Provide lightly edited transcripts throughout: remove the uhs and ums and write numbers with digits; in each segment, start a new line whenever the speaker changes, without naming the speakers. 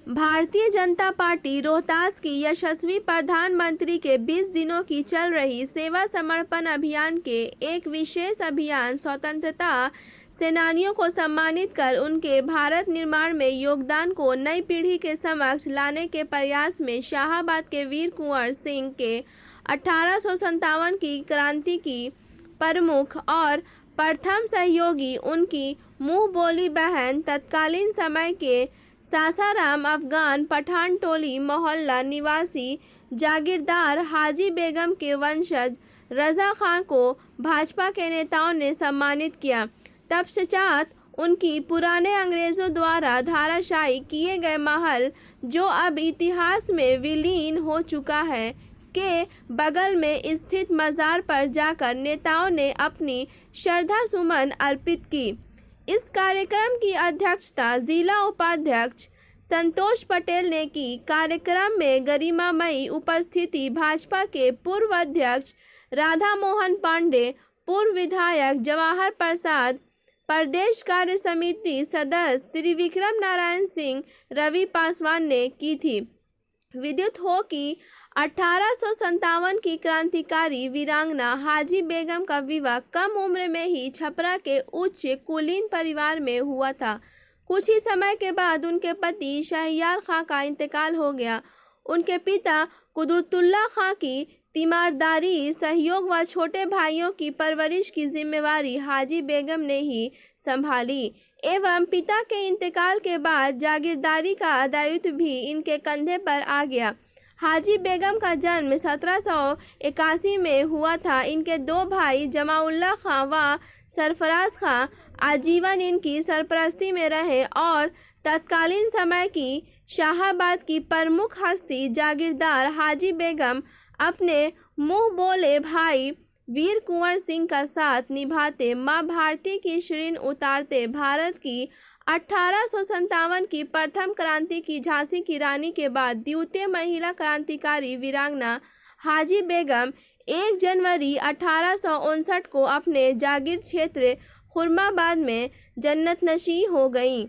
Bharatiya Janata party Rohtas की यशस्वी प्रधानमंत्री के 20 दिनों की चल रही सेवा समर्पण अभियान के एक विशेष अभियान स्वतंत्रता सेनानियों को सम्मानित कर उनके भारत निर्माण में योगदान को नई पीढ़ी के समक्ष लाने के प्रयास में शाहाबाद के वीर कुंवर सिंह के 1857 की क्रांति की प्रमुख और प्रथम सहयोगी उनकी मुंह बोली बहन तत्कालीन समय के सासाराम अफगान पठान टोली मोहल्ला निवासी जागीरदार हाजी बेगम के वंशज रजा खां को भाजपा के नेताओं ने सम्मानित किया। तत्पश्चात उनकी पुराने अंग्रेजों द्वारा धाराशायी किए गए महल, जो अब इतिहास में विलीन हो चुका है, के बगल में स्थित मजार पर जाकर नेताओं ने अपनी श्रद्धा सुमन अर्पित की। इस कार्यक्रम की अध्यक्षता जिला उपाध्यक्ष संतोष पटेल ने की। कार्यक्रम में गरिमामयी उपस्थिति भाजपा के पूर्व अध्यक्ष राधा मोहन पांडे, पूर्व विधायक जवाहर प्रसाद, प्रदेश कार्य समिति सदस्य त्रिविक्रम नारायण सिंह, रवि पासवान ने की थी। विदित हो कि 1857 की क्रांतिकारी वीरांगना हाजी बेगम का विवाह कम उम्र में ही छपरा के उच्च कुलीन परिवार में हुआ था। कुछ ही समय के बाद उनके पति शहरयार खां का इंतकाल हो गया। उनके पिता कुदरतुल्लाह खां की तीमारदारी, सहयोग व छोटे भाइयों की परवरिश की जिम्मेवारी हाजी बेगम ने ही संभाली एवं पिता के इंतकाल के बाद जागीरदारी का दायित्व भी इनके कंधे पर आ गया। हाजी बेगम का जन्म 1781 में हुआ था। इनके दो भाई जमाउल्लाह खां व सरफराज खां आजीवन इनकी सरपरस्ती में रहे और तत्कालीन समय की शाहाबाद की प्रमुख हस्ती जागीरदार हाजी बेगम अपने मुंह बोले भाई वीर कुंवर सिंह का साथ निभाते मां भारती की शीरीन उतारते भारत की 1857 की प्रथम क्रांति की झांसी की रानी के बाद द्वितीय महिला क्रांतिकारी वीरांगना हाजी बेगम 1 जनवरी 1859 को अपने जागीर क्षेत्र खुरमाबाद में जन्नतनशी हो गईं।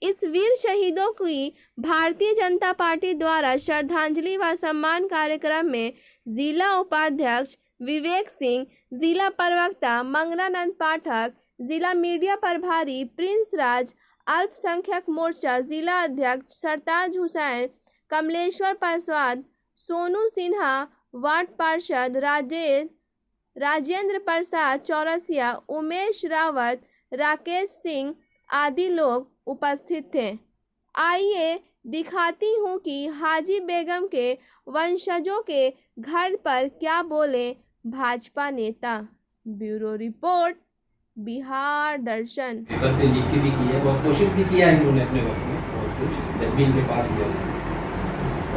इस वीर शहीदों की भारतीय जनता पार्टी द्वारा श्रद्धांजलि व सम्मान कार्यक्रम में जिला उपाध्यक्ष विवेक सिंह, जिला प्रवक्ता मंगलानंद पाठक, जिला मीडिया प्रभारी प्रिंस राज, अल्पसंख्यक मोर्चा जिला अध्यक्ष सरताज हुसैन, कमलेश्वर प्रसाद, सोनू सिन्हा, वार्ड पार्षद राजेंद्र प्रसाद चौरसिया, उमेश रावत, राकेश सिंह आदि लोग उपस्थित थे। आइए दिखाती हूँ कि हाजी बेगम के वंशजों के घर पर क्या बोले भाजपा नेता। ब्यूरो रिपोर्ट, बिहार दर्शन।
पेपर पे लिख के भी की है, बहुत कोशिश भी किया है इन्होंने अपने वक्त में, और कुछ जब भी इनके पास गए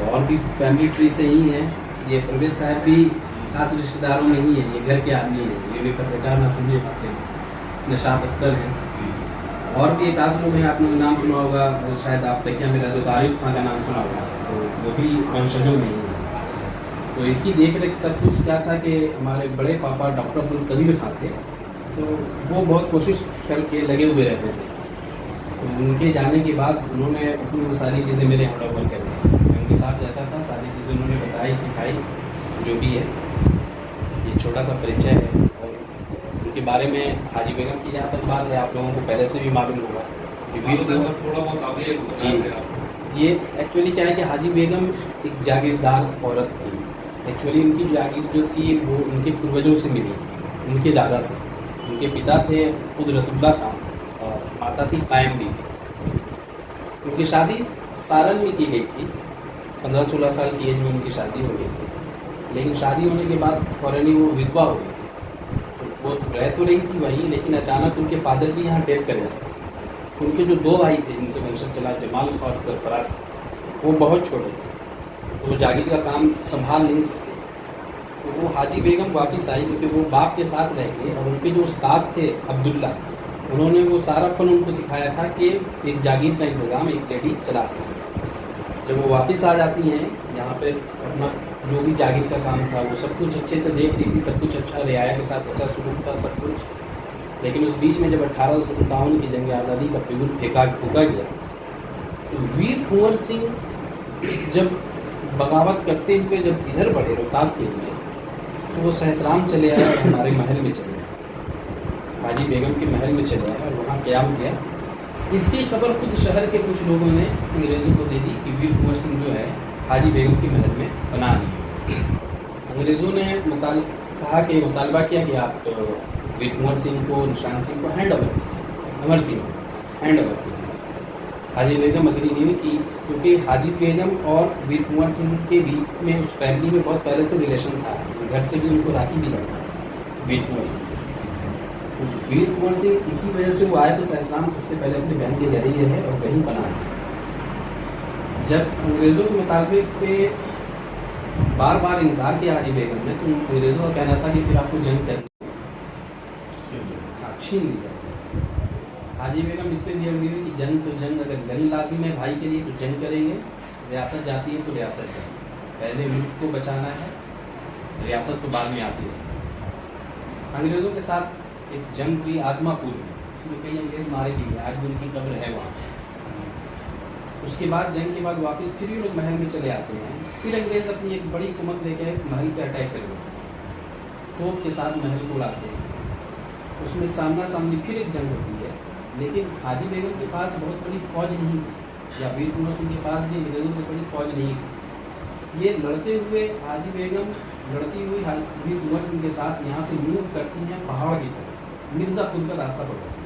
और भी फैमिली ट्री से ही है। ये परवेज साहब भी खास रिश्तेदारों में ही है, ये घर के आदमी है। ये भी पत्रकार ना समझे से निशात अख्तर है। और भी एक आध लोग हैं, आपने नाम सुना होगा शायद, आप तकिया मेरा जो तारिफ खां का नाम सुना होगा, तो वो भी वंशजों में ही है। तो इसकी देख रेख सब कुछ क्या था कि हमारे बड़े पापा डॉक्टर अब्दुल कदीर खां थे, तो वो बहुत कोशिश करके लगे हुए रहते थे। तो उनके जाने के बाद उन्होंने अपनी वो सारी चीज़ें मेरे यहाँ डेवलप कर दी। मैं उनके साथ रहता था, सारी चीज़ें उन्होंने बताई, सिखाई, जो भी है। ये छोटा सा परिचय है। और उनके बारे में हाजी बेगम की जहाँ तक बात है, आप लोगों को पहले से भी मालूम होगा कि
थोड़ा बहुत
जी, ये एक्चुअली क्या है कि हाजी बेगम एक जागीरदार औरत थी। एक्चुअली उनकी जागीर जो थी वो उनके पूर्वजों से मिली थी, उनके दादा से। उनके पिता थे कुदरतुल्लाह खां और माता थी कायम बीबी। उनकी शादी सारण में की गई थी। 15-16 साल की एज में उनकी शादी हो गई थी। लेकिन शादी होने के बाद फौरन ही वो विधवा हो गई। वो रह तो रही थी वहीं, लेकिन अचानक उनके फादर भी यहाँ डेथ कर गए। उनके जो दो भाई थे जिनसे वंशज चला, जमाल खां और सरफराज, वो बहुत छोटे थे, तो वो जागीर का काम संभाल नहीं सके। तो वो हाजी बेगम वापस आई, क्योंकि वो बाप के साथ रह गए। और उनके जो उस्ताद थे अब्दुल्ला, उन्होंने वो सारा फन उनको सिखाया था कि एक जागीर का इंतज़ाम एक लेडी चला सकती। जब वो वापस आ जाती हैं यहाँ पे, अपना जो भी जागीर का काम था वो सब कुछ अच्छे से देख रही थी, सब कुछ अच्छा, रियाया के साथ अच्छा सुलूक था, सब कुछ। लेकिन उस बीच में जब 1857 की जंग आज़ादी का बिगुल फूका गया, तो वीर कुंवर सिंह जब बगावत करते हुए जब इधर बढ़े रोहतास के लिए, तो वो सहसराम चले आए और हमारे महल में चले आए, हाजी बेगम के महल में चले आए और वहाँ क़याम किया। इसकी खबर खुद शहर के कुछ लोगों ने अंग्रेज़ों को दे दी कि वीर कुंवर सिंह जो है हाजी बेगम के महल में बना लिए। अंग्रेज़ों ने कहा कि मुतालबा किया कि आप वीर कुंवर सिंह को, निशान सिंह को हैंड ओवर कीजिए, अमर सिंह को हैंड ओवर कीजिए। हाजी बेगम अग्री नहीं हुई कि क्योंकि हाजी बेगम और वीर कुंवर सिंह के बीच में उस फैमिली में बहुत पहले से रिलेशन था, घर से भी उनको राखी भी जाता था वीर कुंवर सिंह। वीर कुंवर सिंह इसी वजह से वो आए तो सहसराम सबसे पहले अपनी बहन के घर ही रहे और वहीं बना। जब अंग्रेज़ों के मुताबिक पे बार बार इनकार किया हाजी बेगम ने, तो अंग्रेज़ों का कहना था कि फिर आपको जंग करनी, छीन ली जाए। हाजी बेगम इस पर भी अड़ी हुई कि जंग तो जंग, अगर जंग लाजिम है भाई के लिए तो जंग करेंगे, रियासत जाती है तो रियासत जाए, पहले मुल्क को बचाना है, रियासत तो बाद में आती है। अंग्रेज़ों के साथ एक जंग हुई आदमापुर में, उसमें कई अंग्रेज़ मारे भी गए, आज भी उनकी कब्र है वहाँ। उसके बाद जंग के बाद वापस फिर ये लोग महल में चले आते हैं, फिर अंग्रेज़ अपनी एक बड़ी कुमक लेकर महल पे अटैक कर देते हैं, तोप के साथ महल को उड़ाते हैं। उसमें सामना सामनी फिर एक जंग होती है, लेकिन हाजी बेगम के पास बहुत बड़ी फौज नहीं थी, या वीर कुंवर सिंह के पास भी अंग्रेज़ों से बड़ी फौज नहीं थी। ये लड़ते हुए हाजी बेगम लड़ती हुई वीर कुंवर सिंह के साथ यहाँ से मूव करती हैं पहाड़ की तरफ, मिर्ज़ापुर का रास्ता पकड़ती हैं,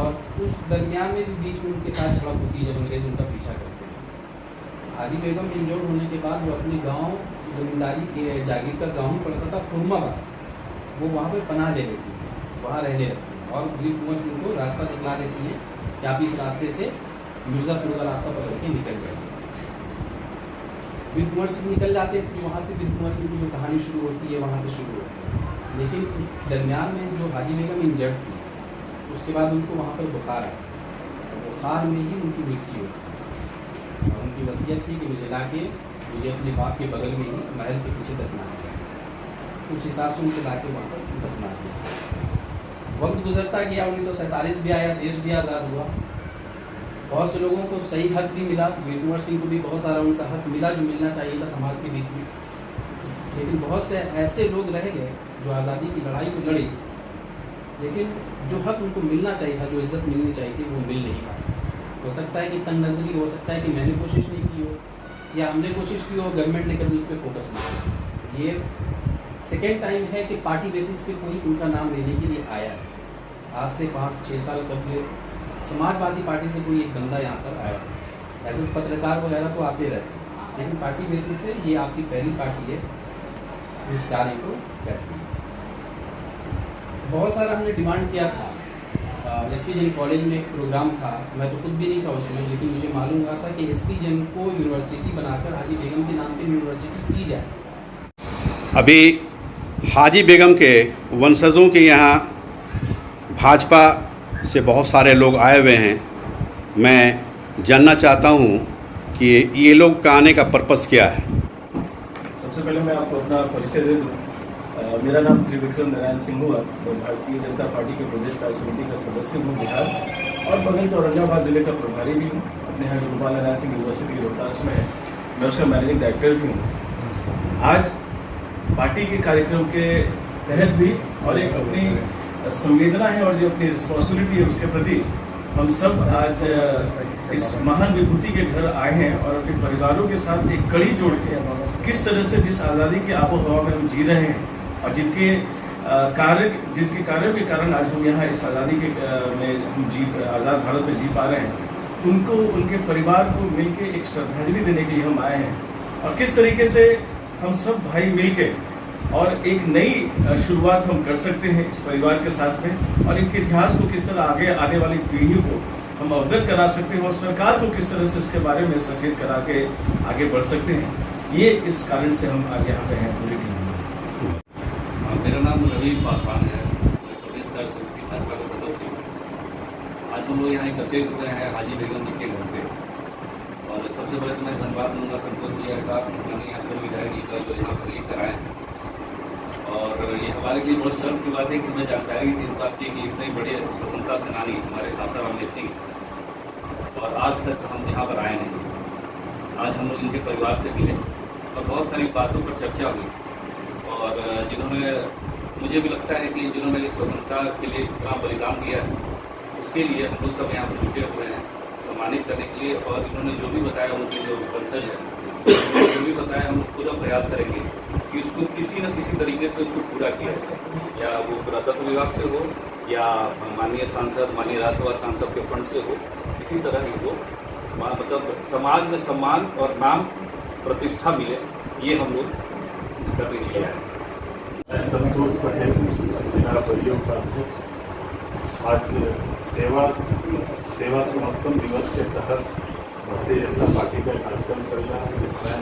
और उस दरमियान में भी बीच में उनके साथ झड़प होती है जब अंग्रेज़ उनका पीछा करते हैं। हाजी बेगम इंजर्ड होने के बाद वो अपने गाँव ज़मींदारी के जागीर का गाँव ही पड़ता था खुरमाबाद, वो वहाँ पर पनाह ले लेती हैं, वहाँ रहने लगती हैं और वीर कुंवर सिंह को रास्ता दिखला देती हैं कि आप इस रास्ते से मिर्ज़ापुर का रास्ता पकड़ के निकल जाएंगे। वीर कुंवर सिंह निकल जाते हैं, तो वहाँ से वीर कुंवर सिंह की जो कहानी शुरू होती है वहाँ से शुरू होती है। लेकिन उस दरमियान में जो हाजी बेगम इंजर्ड थी, उसके बाद उनको वहाँ पर बुखार आया, और बुखार में ही उनकी मृत्यु हुई। और उनकी वसीयत थी कि मुझे अपने बाप के बगल में ही महल के पीछे दफना दिया। उस हिसाब से उनके लाके वहाँ पर दफना दिया। वक्त गुजरता गया, 1947 भी आया, देश भी आज़ाद हुआ, बहुत से लोगों को सही हक भी मिला, वीर कुंवर सिंह को भी बहुत सारा उनका हक मिला जो मिलना चाहिए था समाज के बीच में। लेकिन बहुत से ऐसे लोग रह गए जो आज़ादी की लड़ाई को लड़े, लेकिन जो हक उनको मिलना चाहिए था, जो इज्जत मिलनी चाहिए थी, वो मिल नहीं पाई। हो सकता है कि तंग नज़री, हो सकता है कि मैंने कोशिश नहीं की हो, या हमने कोशिश की हो, गवर्नमेंट ने कभी उस पर फोकस नहीं किया। ये सेकेंड टाइम है कि पार्टी बेसिस पे कोई उनका नाम लेने के लिए आया है। आज से 5-6 साल कबल समाजवादी पार्टी से कोई एक बंदा यहाँ पर आया था। ऐसे पत्रकार वगैरह तो आते रहते हैं, लेकिन पार्टी बेसिस से ये आपकी पहली पार्टी है जिस कार्य को करती है। बहुत सारा हमने डिमांड किया था। एसपी जैन कॉलेज में एक प्रोग्राम था, मैं तो खुद भी नहीं था उसमें, लेकिन मुझे मालूम हुआ था कि एसपी जैन को यूनिवर्सिटी बनाकर हाजी बेगम के नाम पे यूनिवर्सिटी की जाए।
अभी हाजी बेगम के वंशजों के यहाँ भाजपा से बहुत सारे लोग आए हुए हैं। मैं जानना चाहता हूँ कि ये लोग का आने का पर्पस क्या है।
सबसे पहले मैं आपको अपना परिचय दे दूँ। मेरा नाम त्रिविक्रम नारायण सिंह हुआ, मैं भारतीय जनता पार्टी के प्रदेश कार्य समिति का सदस्य हूँ बिहार, और बगल के औरंगाबाद जिले का प्रभारी भी हूँ। अपने यहाँ गोपाल नारायण सिंह यूनिवर्सिटी रोहतास में है, मैं उसका मैनेजिंग डायरेक्टर भी हूँ। आज पार्टी के कार्यक्रम के तहत भी और एक अपनी संवेदना है और जो अपनी रिस्पॉन्सिबिलिटी है उसके प्रति हम सब आज इस महान विभूति के घर आए हैं और अपने परिवारों के साथ एक कड़ी जोड़ के किस तरह से जिस आज़ादी की आबो हवा में हम जी रहे हैं और जिनके कार्यों के कारण आज हम यहाँ इस आज़ादी के में हम आज़ाद भारत में जी पा रहे हैं, उनको उनके परिवार को मिलके एक श्रद्धांजलि देने के लिए हम आए हैं। और किस तरीके से हम सब भाई मिलके और एक नई शुरुआत हम कर सकते हैं इस परिवार के साथ में, और इनके इतिहास को किस तरह आगे आने वाली पीढ़ियों को हम अवगत करा सकते हैं और सरकार को किस तरह से इसके बारे में सचेत करा के आगे बढ़ सकते हैं, ये इस कारण से हम आज यहाँ पे हैं पूरी टीम।
मेरा नाम रवि पासवान है, मैं प्रदेश कार्य समिति भाजपा का सदस्य हूँ। आज हम लोग यहाँ एकत्रित हुए हैं हाजी बेगम जी के घर पे, और सबसे पहले तो मैं धन्यवाद दूंगा संतोष भैया का, यहाँ पर विधायक जी का जो यहाँ पर लेकर आए। और ये हमारे लिए बहुत शर्म की बात है कि हमें जानकारी थी इस बात की कि इतने बड़े स्वतंत्रता सेनानी हमारे सासाराम में थी, तो और आज तक हम यहाँ पर आए नहीं। आज हम लोग इनके परिवार से मिले और बहुत सारी बातों पर चर्चा हुई, और जिन्होंने, मुझे भी लगता है कि जिन्होंने इस स्वतंत्रता के लिए इतना बलिदान दिया है, उसके लिए हम लोग सब यहाँ पर जुटे हुए हैं सम्मानित करने के लिए। और इन्होंने जो भी बताया, उनके जो वंशज है, जो भी बताया, हम लोग पूरा प्रयास करेंगे कि उसको किसी न किसी तरीके से उसको पूरा किया जाए, या वो पुरातत्व विभाग से हो या माननीय सांसद, माननीय राज्यसभा सांसद के फंड से हो, किसी तरह ही हो, मतलब समाज में सम्मान और नाम प्रतिष्ठा मिले, ये हम लोग करने के लिए आए।
संतोष पटेल, जिला परियों का अध्यक्ष। आज सेवा समर्पण दिवस के तहत भारतीय जनता पार्टी का कार्यक्रम चल रहा है, जिसमें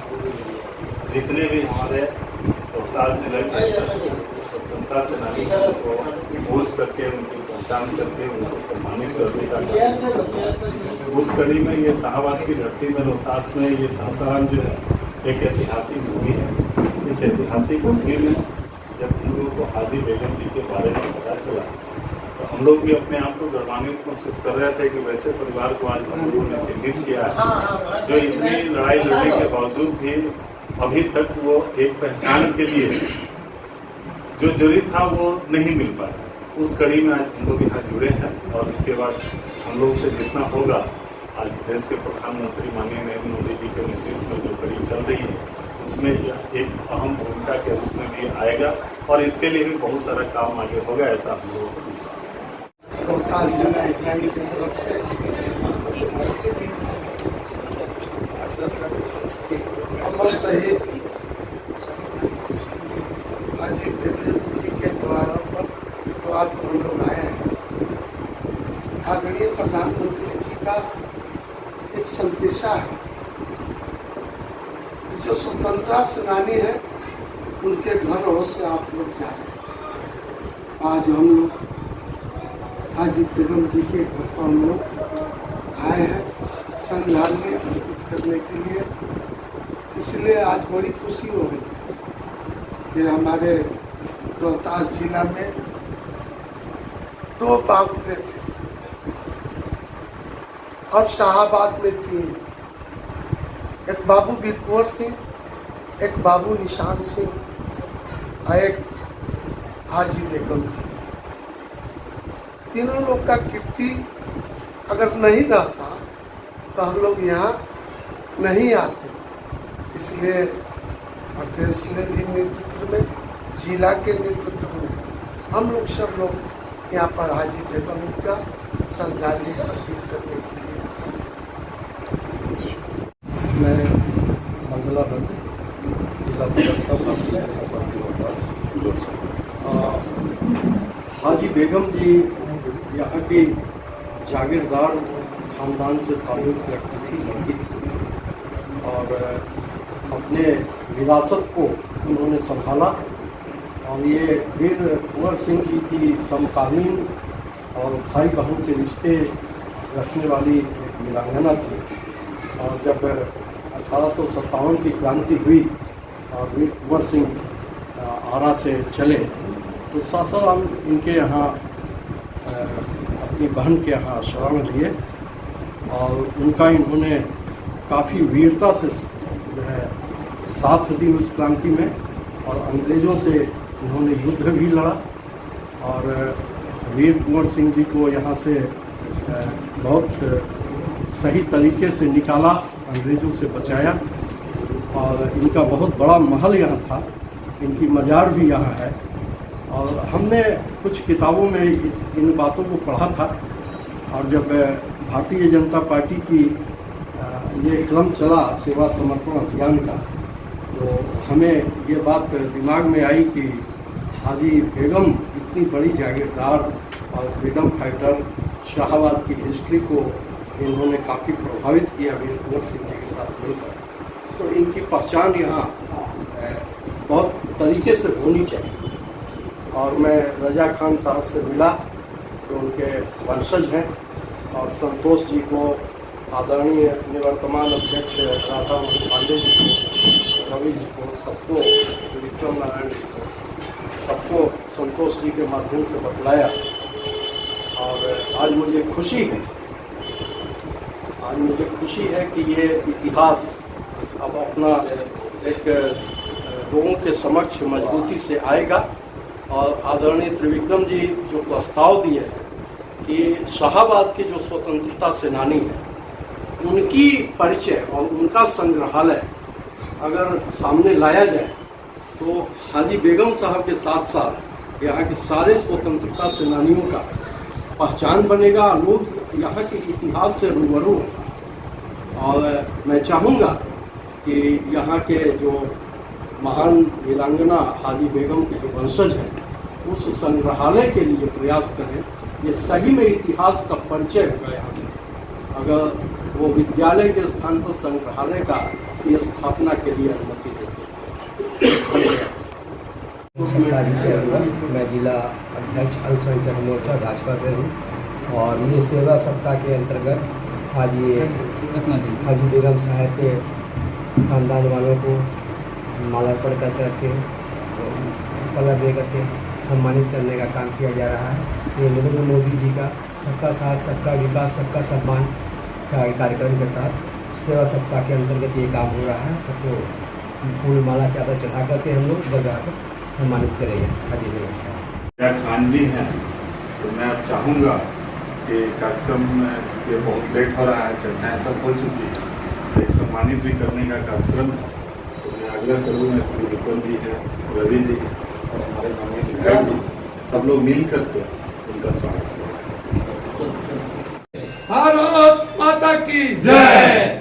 जितने भी हमारे रोहतास जिले के स्वतंत्रता सेनानियों को खोज करके उनकी पहचान करके उनको सम्मानित करने का कार्यक्रम, उस कड़ी में ये शाहबाद की धरती में रोहतास में ये सासाराम जो है एक ऐतिहासिक भूमि है। इस ऐतिहासिक भूमि में जब हम लोगों को हाजी बेगम जी के बारे में पता चला तो हम लोग भी अपने आप को गौरवान्वित महसूस कर रहे थे कि वैसे परिवार को आज हम लोगों ने चिन्हित किया है जो इतनी लड़ाई लड़ने के बावजूद भी अभी तक वो एक पहचान के लिए जो जरूरी था वो नहीं मिल पाया। उस कड़ी में आज हम लोग यहाँ जुड़े हैं, और इसके बाद हम लोग से जितना होगा, आज देश के प्रधानमंत्री माननीय नरेंद्र मोदी जी के नेतृत्व में जो कड़ी चल रही है, उसमें यह एक अहम भूमिका के रूप में भी आएगा, और इसके लिए भी बहुत सारा काम आगे होगा, ऐसा हम लोगों को विश्वास है।
रोहतास जिला इकाई की तरफ से अमर शहीद हाजी बेगम जी के द्वार पर हम लोग आए हैं। आदरणीय प्रधानमंत्री जी का एक संदेशा है, जो स्वतंत्रता सेनानी है उनके घरों से आप लोग जाए। आज हम लोग हाजी बेगम जी के घर पर हम लोग आए हैं श्रद्धांजलि अर्पित करने के लिए। इसलिए आज बड़ी खुशी हो रही है कि हमारे रोहतास जिला में 2 बाबू थे और शाहाबाद में 3, एक बाबू वीर कुंवर सिंह, एक बाबू निशान सिंह और एक हाजी बेगम जी। तीनों लोग का कीर्ति अगर नहीं रहता तो हम लोग यहाँ नहीं आते। इसलिए प्रदेश में भी नेतृत्व में, जिला के नेतृत्व में हम लोग सब लोग यहाँ पर हाजी बेगम जी का श्रद्धांजलि अर्पित करने के लिए आए।
मैं मंगला नंद, जिला हाजी बेगम जी यहाँ की जागीरदार खानदान से ताल्लुक़ रखती थी, लड़की थी, और अपने विरासत को उन्होंने संभाला। और ये वीर कुंवर सिंह जी की समकालीन और भाई बहन के रिश्ते रखने वाली एक वीरांगना थी। और जब 1857 की क्रांति हुई और वीर कुंवर सिंह आरा से चले तो सासाराम इनके यहाँ अपनी बहन के यहाँ शरण लिए, और उनका इन्होंने काफ़ी वीरता से जो है साथ दी उस क्रांति में, और अंग्रेज़ों से इन्होंने युद्ध भी लड़ा। और वीर कुंवर सिंह जी को यहाँ से बहुत सही तरीके से निकाला, अंग्रेज़ों से बचाया। और इनका बहुत बड़ा महल यहाँ था, इनकी मज़ार भी यहाँ है। और हमने कुछ किताबों में इन बातों को पढ़ा था, और जब भारतीय जनता पार्टी की ये क्रम चला सेवा समर्पण अभियान का, तो हमें ये बात दिमाग में आई कि हाजी बेगम इतनी बड़ी जागीरदार और फ्रीडम फाइटर, शाहाबाद की हिस्ट्री को इन्होंने काफ़ी प्रभावित किया वीर कुंवर सिंह जी के साथ मिलकर, तो इनकी पहचान यहाँ बहुत तरीके से होनी चाहिए। और मैं रजा खान साहब से मिला जो उनके वंशज हैं, और संतोष जी को, आदरणीय निवर्तमान अध्यक्ष राधा मोहन पांडे जी को, रवि जी को, सबको, विक्रम नारायण जी को, सबको संतोष जी के माध्यम से बतलाया। और आज मुझे खुशी है आज मुझे खुशी है कि ये इतिहास अब अपना एक लोगों के समक्ष मजबूती से आएगा। और आदरणीय त्रिविक्रम जी जो प्रस्ताव दिए कि शाहाबाद के जो स्वतंत्रता सेनानी हैं उनकी परिचय और उनका संग्रहालय अगर सामने लाया जाए तो हाजी बेगम साहब के साथ साथ यहाँ के सारे स्वतंत्रता सेनानियों का पहचान बनेगा, लोग यहाँ के इतिहास से रूबरू होंगे। और मैं चाहूँगा कि यहाँ के जो महान वीरांगना हाजी बेगम के जो वंशज हैं उस संग्रहालय के लिए प्रयास करें। ये सही में इतिहास का परिचय होगा यहाँ में अगर वो विद्यालय के स्थान पर संग्रहालय का की स्थापना के लिए अनुमति देते हैं।
मैं जिला अध्यक्ष अल्पसंख्यक मोर्चा भाजपा से हूँ और ये सेवा सप्ताह के अंतर्गत हाजी बेगम साहब के खानदान वालों को मालार्पण कर करके फल दे करके सम्मानित करने का काम किया जा रहा है। ये नरेंद्र मोदी जी का सबका साथ सबका विकास सबका सम्मान का कार्यक्रम के तहत सेवा सप्ताह के अंतर्गत ये काम हो रहा है। सबको फूल माला चादर चढ़ा करके हम लोग जगह पर सम्मानित करेंगे हाजी बेगम साहब।
खान जी हैं तो मैं अब चाहूँगा कि कार्यक्रम चूँकि बहुत लेट हो रहा है, चर्चाएँ सब हो चुकी है, एक सम्मानित भी करने का कार्यक्रम है। तो मैं आग्रह करूँगा कि विक्रम जी हैं, रवि जी और हमारे माननीय विधायक जी सब लोग मिल करके उनका स्वागत करें।
भारत माता की जय।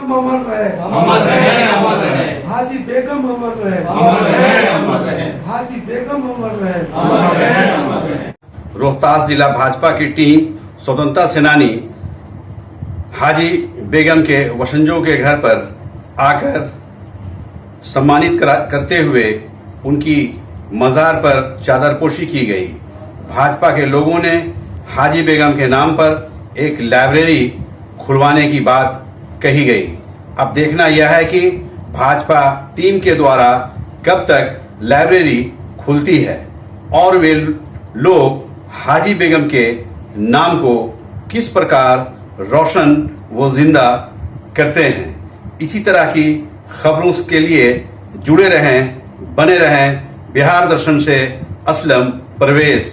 अमर रहे,
अमर रहे, अमर रहे।
हाजी बेगम अमर रहे,
अमर रहे, अमर रहे।
हाजी बेगम अमर रहे,
अमर रहे, अमर रहे।
रोहतास जिला भाजपा की टीम स्वतंत्रता सेनानी हाजी बेगम के वंशजों के घर पर आकर सम्मानित करते हुए उनकी मज़ार पर चादरपोशी की गई। भाजपा के लोगों ने हाजी बेगम के नाम पर एक लाइब्रेरी खुलवाने की बात कही गई। अब देखना यह है कि भाजपा टीम के द्वारा कब तक लाइब्रेरी खुलती है और वे लोग हाजी बेगम के नाम को किस प्रकार रोशन व जिंदा करते हैं। इसी तरह की खबरों के लिए जुड़े रहें, बने रहें। बिहार दर्शन से असलम परवेज।